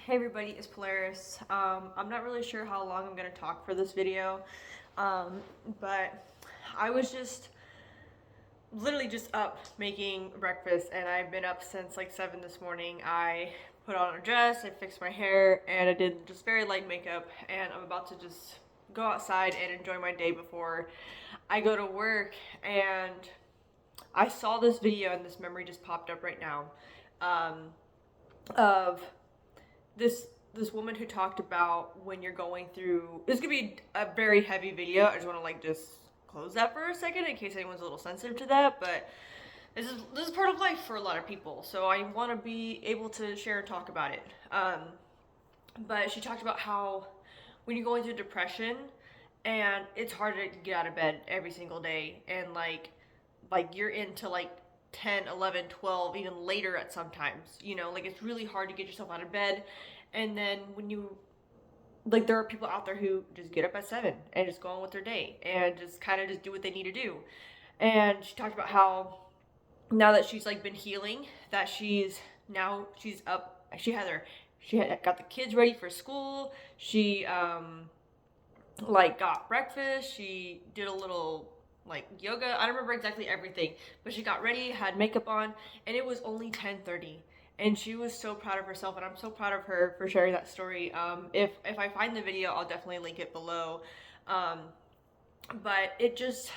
Hey everybody, it's Polaris. I'm not really sure how long I'm going to talk for this video, but I was just literally just up making breakfast, and I've been up since like 7 this morning. I put on a dress, I fixed my hair, and I did just very light makeup, and I'm about to just go outside and enjoy my day before I go to work. And I saw this video and this memory just popped up right now, um, of this woman who talked about when you're going through, this could be a very heavy video. I just want to just close that for a second in case anyone's a little sensitive to that, but this is part of life for a lot of people, so I want to be able to share and talk about it. But she talked about how when you're going through depression and it's hard to get out of bed every single day, and you're into 10, 11, 12, even later at sometimes, like it's really hard to get yourself out of bed. And then when you, there are people out there who just get up at 7 and just go on with their day and just kind of just do what they need to do. And she talked about how now that she's been healing, that she's up, she had got the kids ready for school. She got breakfast. She did a little yoga. I don't remember exactly everything, but she got ready, had makeup on, and it was only 10:30. And she was so proud of herself, and I'm so proud of her for sharing that story. If I find the video, I'll definitely link it below. Um, but it just,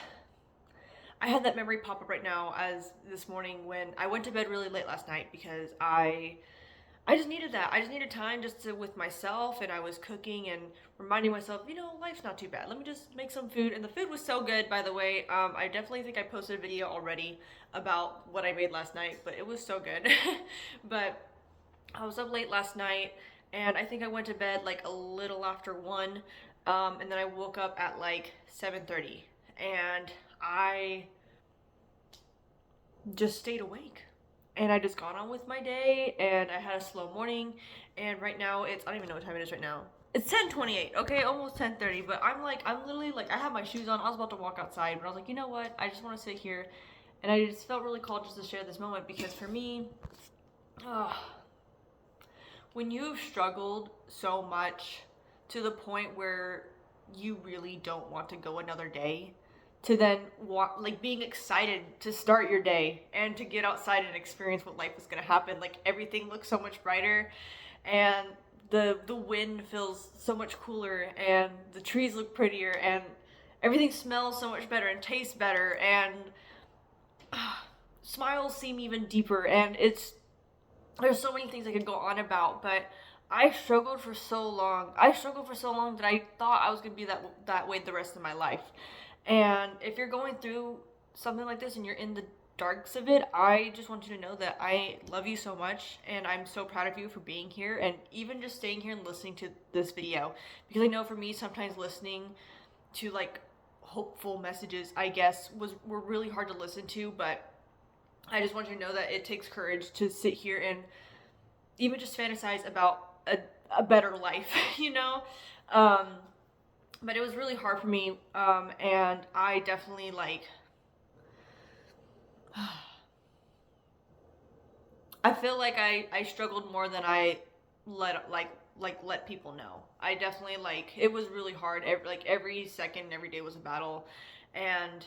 I had that memory pop up right now as this morning when I went to bed really late last night because I just needed that. I just needed time just to with myself, and I was cooking and reminding myself, life's not too bad. Let me just make some food, and the food was so good, by the way. I definitely think I posted a video already about what I made last night, but it was so good. But I was up late last night, and I think I went to bed a little after 1, and then I woke up at 7:30, and I just stayed awake, and I just got on with my day, and I had a slow morning. And right now I don't even know what time it is right now. It's 10:28, okay, almost 10:30. But I'm literally I have my shoes on. I was about to walk outside, but I was like, you know what? I just want to sit here, and I just felt really called just to share this moment because for me, when you've struggled so much to the point where you really don't want to go another day, to then being excited to start your day and to get outside and experience what life is going to happen, everything looks so much brighter, and the wind feels so much cooler, and the trees look prettier, and everything smells so much better and tastes better, and smiles seem even deeper. And there's so many things I could go on about, but I struggled for so long. I struggled for so long that I thought I was going to be that way the rest of my life. And if you're going through something like this and you're in the darks of it, I just want you to know that I love you so much, and I'm so proud of you for being here and even just staying here and listening to this video. Because I know for me, sometimes listening to hopeful messages, I guess, were really hard to listen to, but I just want you to know that it takes courage to sit here and even just fantasize about a better life, you know? But it was really hard for me, and I definitely I feel like I struggled more than I let people know. I definitely it was really hard. Every second, every day was a battle, and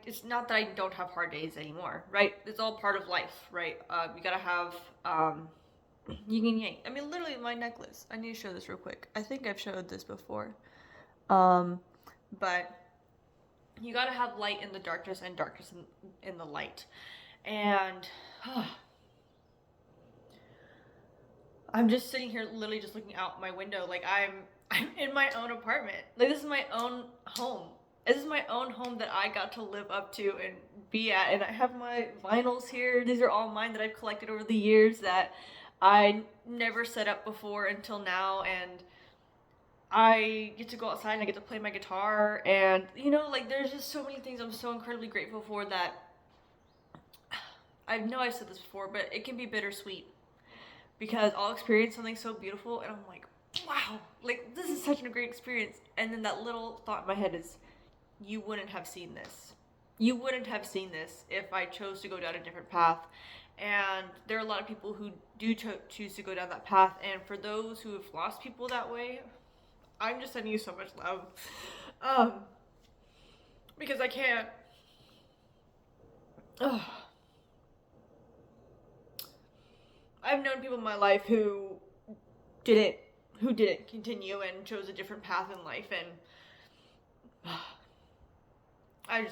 it's not that I don't have hard days anymore, right? It's all part of life, right? You gotta have yin and yang. I mean, literally, my necklace. I need to show this real quick. I think I've showed this before. But you gotta have light in the darkness and darkness in the light. And I'm just sitting here, literally just looking out my window, I'm in my own apartment. This is my own home. This is my own home that I got to live up to and be at. And I have my vinyls here. These are all mine that I've collected over the years that I never set up before until now. And I get to go outside and I get to play my guitar. And, there's just so many things I'm so incredibly grateful for that I know I've said this before, but it can be bittersweet because I'll experience something so beautiful and I'm like, wow, this is such a great experience. And then that little thought in my head is, you wouldn't have seen this. You wouldn't have seen this if I chose to go down a different path. And there are a lot of people who do choose to go down that path. And for those who have lost people that way, I'm just sending you so much love. Um, because I can't. Ugh. I've known people in my life who didn't continue and chose a different path in life, and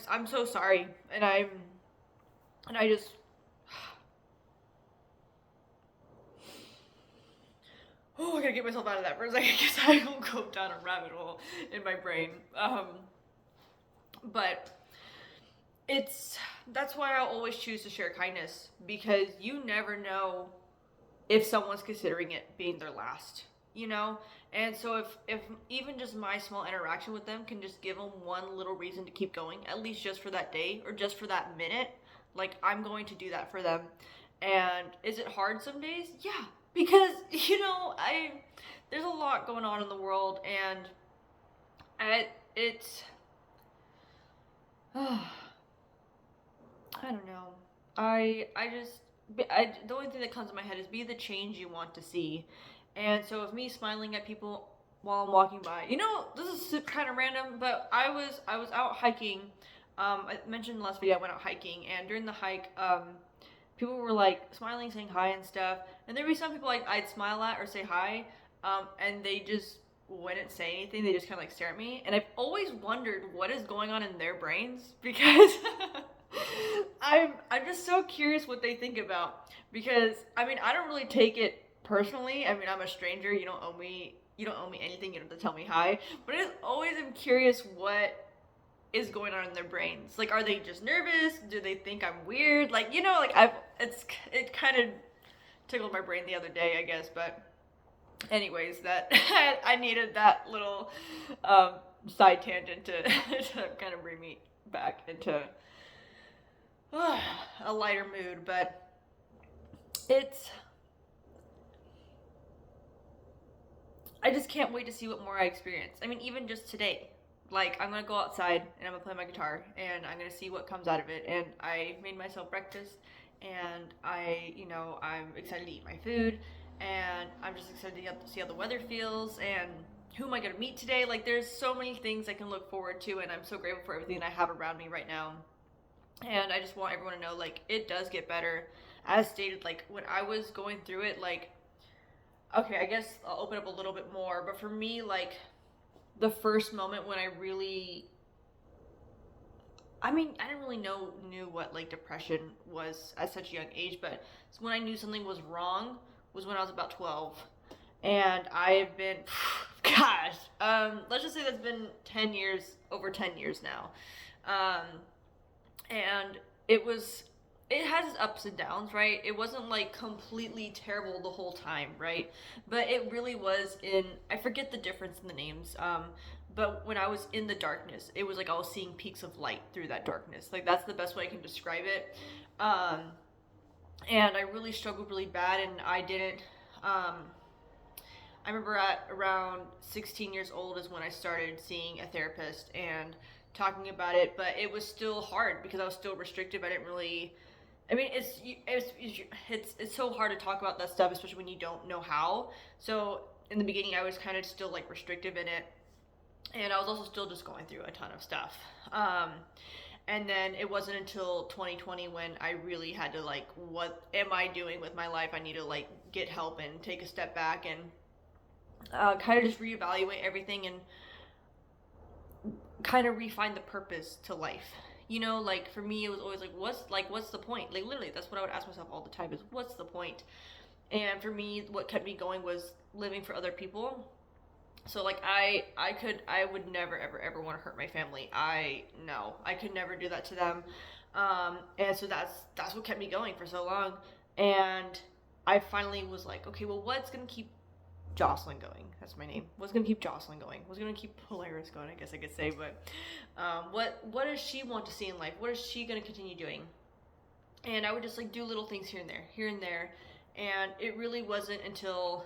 I'm so sorry, and I just I gotta get myself out of that for a second because I will go down a rabbit hole in my brain. But that's why I always choose to share kindness, because you never know if someone's considering it being their last, you know? And so if even just my small interaction with them can just give them one little reason to keep going, at least just for that day or just for that minute, like, I'm going to do that for them. And is it hard some days? Yeah, because, there's a lot going on in the world, and it's I don't know. The only thing that comes to my head is be the change you want to see. And so, if me smiling at people while I'm walking by, this is kind of random, but I was out hiking. I mentioned in the last video I went out hiking, and during the hike, people were like smiling, saying hi and stuff. And there'd be some people like I'd smile at or say hi, and they just wouldn't say anything. They just kind of like stare at me, and I've always wondered what is going on in their brains, because I'm just so curious what they think about, because I don't really take it personally. I'm a stranger. You don't owe me anything. You don't have to tell me hi. But I always am curious what is going on in their brains. Like, are they just nervous? Do they think I'm weird? Like, it kind of tickled my brain the other day, I guess. But anyways, that I needed that little side tangent to kind of bring me back into a lighter mood. But I just can't wait to see what more I experience. Even just today, like, I'm gonna go outside and I'm gonna play my guitar and I'm gonna see what comes out of it. And I made myself breakfast, and I'm excited to eat my food, and I'm just excited to see how the weather feels, and who am I gonna meet today. Like, there's so many things I can look forward to, and I'm so grateful for everything that I have around me right now. And I just want everyone to know, like, it does get better. As stated, like, when I was going through it, like, okay, I guess I'll open up a little bit more, but for me, like, the first moment when I didn't really knew what, like, depression was at such a young age, but when I knew something was wrong was when I was about 12. And I've been, gosh, let's just say that's been 10 years, over 10 years now. And it has its ups and downs, right? It wasn't like completely terrible the whole time, right? But it really was I forget the difference in the names, but when I was in the darkness, it was like I was seeing peaks of light through that darkness. Like, that's the best way I can describe it. And I really struggled really bad, and I didn't, I remember at around 16 years old is when I started seeing a therapist and talking about it, but it was still hard because I was still restrictive. I didn't really, it's so hard to talk about that stuff, especially when you don't know how. So in the beginning, I was kind of still like restrictive in it, and I was also still just going through a ton of stuff. And then it wasn't until 2020 when I really had to, like, what am I doing with my life? I need to, like, get help and take a step back and kind of just reevaluate everything and kind of refine the purpose to life. Like, for me, it was always like, what's the point? Like, literally, that's what I would ask myself all the time, is what's the point? And for me, what kept me going was living for other people. So, like, I would never, ever, ever want to hurt my family. I could never do that to them. And so that's what kept me going for so long. And I finally was like, okay, well, what's going to keep Jocelyn going? That's my name. What's going to keep Jocelyn going? What's going to keep Polaris going, I guess I could say. But what does she want to see in life? What is she going to continue doing? And I would just, like, do little things here and there. And it really wasn't until,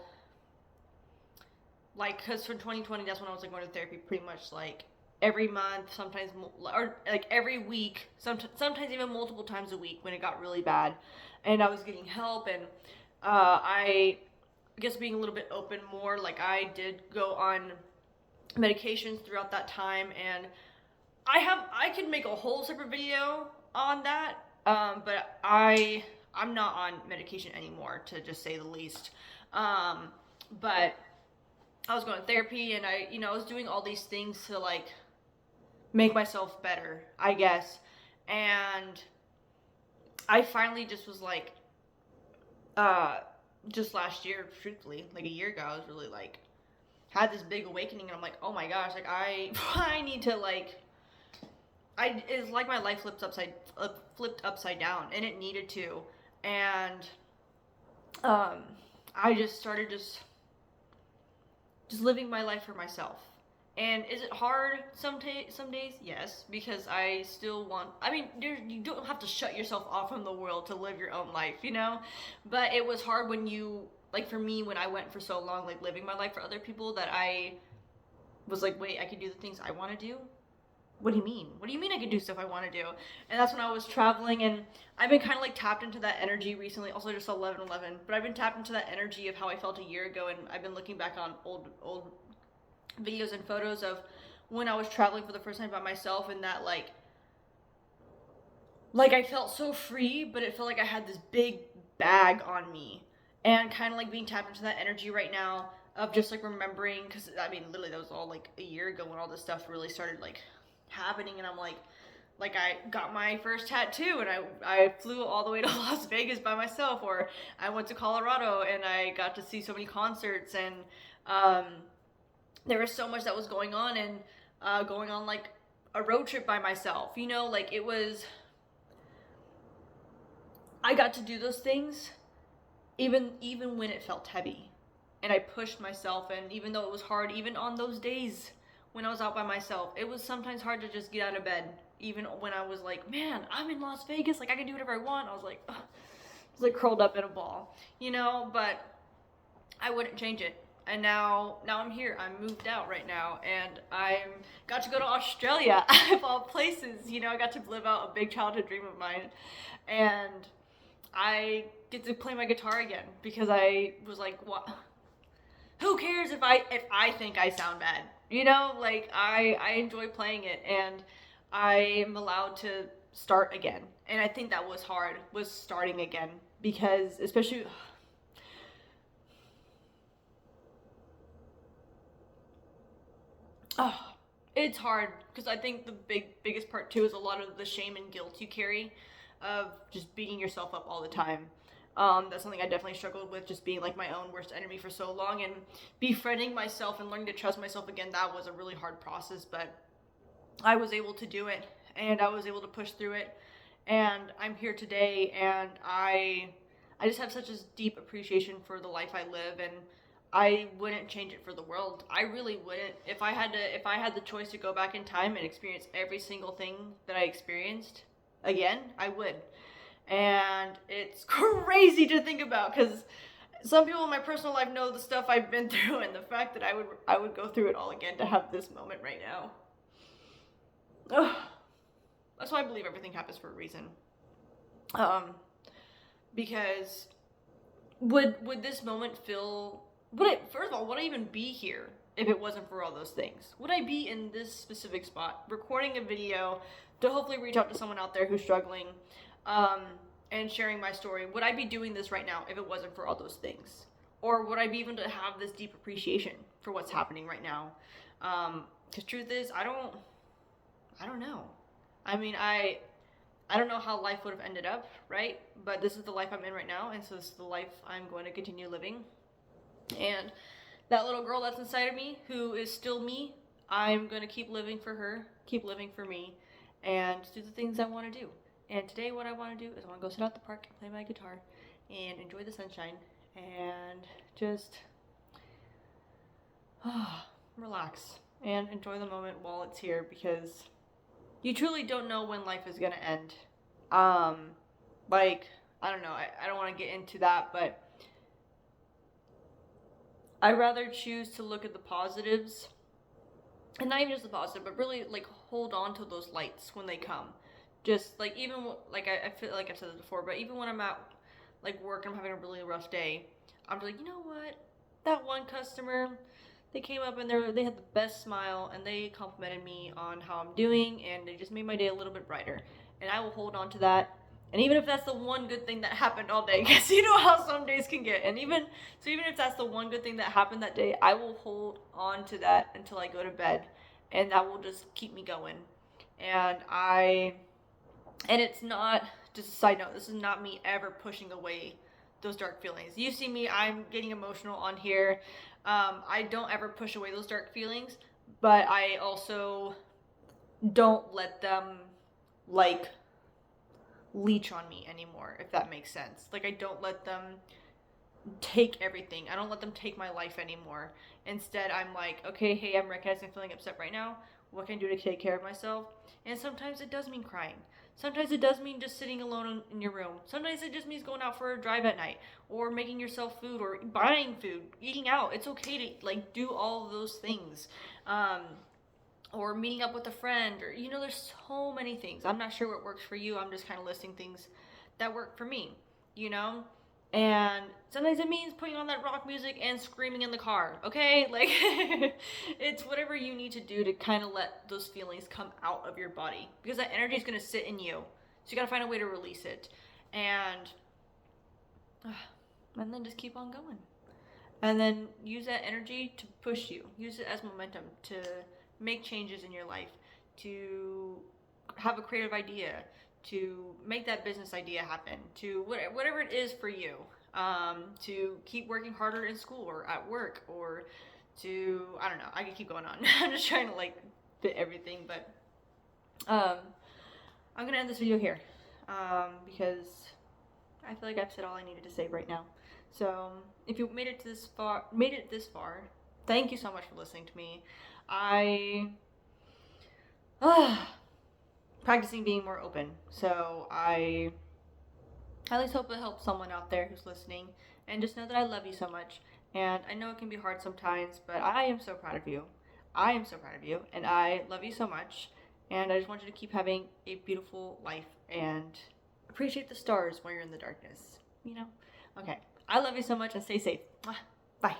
like, because for 2020, that's when I was, like, going to therapy pretty much, like, every month, sometimes or like every week, sometimes even multiple times a week when it got really bad, and I was getting help. And I guess being a little bit open more, like I did go on medications throughout that time, and I could make a whole separate video on that, but I'm not on medication anymore, to just say the least. But I was going to therapy, and I was doing all these things to like make myself better, I guess. And I finally just was like, just last year, truthfully, like a year ago, I was really like, had this big awakening, and I'm like, oh my gosh, like I need to like, it's like my life flipped upside down, and it needed to. And I just started just living my life for myself. And is it hard some days? Yes, because I still want. I mean, you don't have to shut yourself off from the world to live your own life, you know. But it was hard when you, like, for me, when I went for so long, like living my life for other people, that I was like, wait, I can do the things I want to do. What do you mean? What do you mean I can do stuff I want to do? And that's when I was traveling, and I've been kind of like tapped into that energy recently. Also, just 11/11, but I've been tapped into that energy of how I felt a year ago, and I've been looking back on old videos and photos of when I was traveling for the first time by myself, and that like I felt so free, but it felt like I had this big bag on me, and kind of like being tapped into that energy right now of just like remembering, because I mean, literally that was all like a year ago when all this stuff really started like happening. And I'm like I got my first tattoo, and I flew all the way to Las Vegas by myself, or I went to Colorado and I got to see so many concerts. And there was so much that was going on, and going on like a road trip by myself, like it was, I got to do those things even when it felt heavy, and I pushed myself. And even though it was hard, even on those days when I was out by myself, it was sometimes hard to just get out of bed. Even when I was like, man, I'm in Las Vegas, like I can do whatever I want, I was like, ugh. I was like curled up in a ball, but I wouldn't change it. And now I'm here. I'm moved out right now, and I got to go to Australia of all places. I got to live out a big childhood dream of mine, and I get to play my guitar again, because I was like, what? Who cares if I think I sound bad? Like I enjoy playing it, and I am allowed to start again. And I think that was hard, was starting again, because especially it's hard, because I think the biggest part too is a lot of the shame and guilt you carry of just beating yourself up all the time. That's something I definitely struggled with, just being like my own worst enemy for so long, and befriending myself and learning to trust myself again. That was a really hard process, but I was able to do it, and I was able to push through it, and I'm here today. And I just have such a deep appreciation for the life I live, and I wouldn't change it for the world. I really wouldn't. If I had the choice to go back in time and experience every single thing that I experienced again, I would. And it's crazy to think about, because some people in my personal life know the stuff I've been through, and the fact that I would go through it all again to have this moment right now. Ugh. That's why I believe everything happens for a reason. Because would this moment feel, first of all, would I even be here if it wasn't for all those things? Would I be in this specific spot recording a video to hopefully reach out to someone out there who's struggling, and sharing my story? Would I be doing this right now if it wasn't for all those things? Or would I be even to have this deep appreciation for what's happening right now? Because truth is, I don't know. I mean, I don't know how life would have ended up, right? But this is the life I'm in right now, and so this is the life I'm going to continue living. And that little girl that's inside of me, who is still me, I'm going to keep living for her, keep living for me, and do the things I want to do. And today what I want to do is I want to go sit out the park and play my guitar and enjoy the sunshine, and just relax and enjoy the moment while it's here, because you truly don't know when life is going to end. Like, I don't know, I don't want to get into that, but I'd rather choose to look at the positives and not even just the positive, but really like hold on to those lights when they come. Just like even like I feel like I've said this before, but even when I'm at like work and I'm having a really rough day, I'm like, you know what? That one customer, they came up and they had the best smile and they complimented me on how I'm doing and they just made my day a little bit brighter. And I will hold on to that. And even if that's the one good thing that happened all day, because you know how some days can get. And even if that's the one good thing that happened that day, I will hold on to that until I go to bed, and that will just keep me going. And it's not, just a side note, this is not me ever pushing away those dark feelings. You see me, I'm getting emotional on here. I don't ever push away those dark feelings, but I also don't let them like leech on me anymore, if that makes sense. Like, I don't let them take everything. I don't let them take my life anymore. Instead, I'm like, okay, hey, I'm recognizing I'm feeling upset right now. What can I do to take care of myself? And sometimes it does mean crying. Sometimes it does mean just sitting alone in your room. Sometimes it just means going out for a drive at night, or making yourself food, or buying food, eating out. It's okay to like do all of those things. Or meeting up with a friend, or there's so many things. I'm not sure what works for you. I'm just kind of listing things that work for me, and sometimes it means putting on that rock music and screaming in the car, okay? Like, it's whatever you need to do to kind of let those feelings come out of your body, because that energy is going to sit in you, so you got to find a way to release it. And then just keep on going, and then use that energy to push you. Use it as momentum to make changes in your life, to have a creative idea, to make that business idea happen, to whatever it is for you, to keep working harder in school or at work, or to, I don't know, I could keep going on. I'm just trying to like fit everything, but I'm gonna end this video here, because I feel like I've said all I needed to say right now. So if you made it this far, thank you so much for listening to me. Practicing being more open. So I at least hope it helps someone out there who's listening. And just know that I love you so much. And I know it can be hard sometimes, but I am so proud of you. I am so proud of you, and I love you so much. And I just want you to keep having a beautiful life and appreciate the stars while you're in the darkness. Okay. I love you so much, and stay safe. Bye.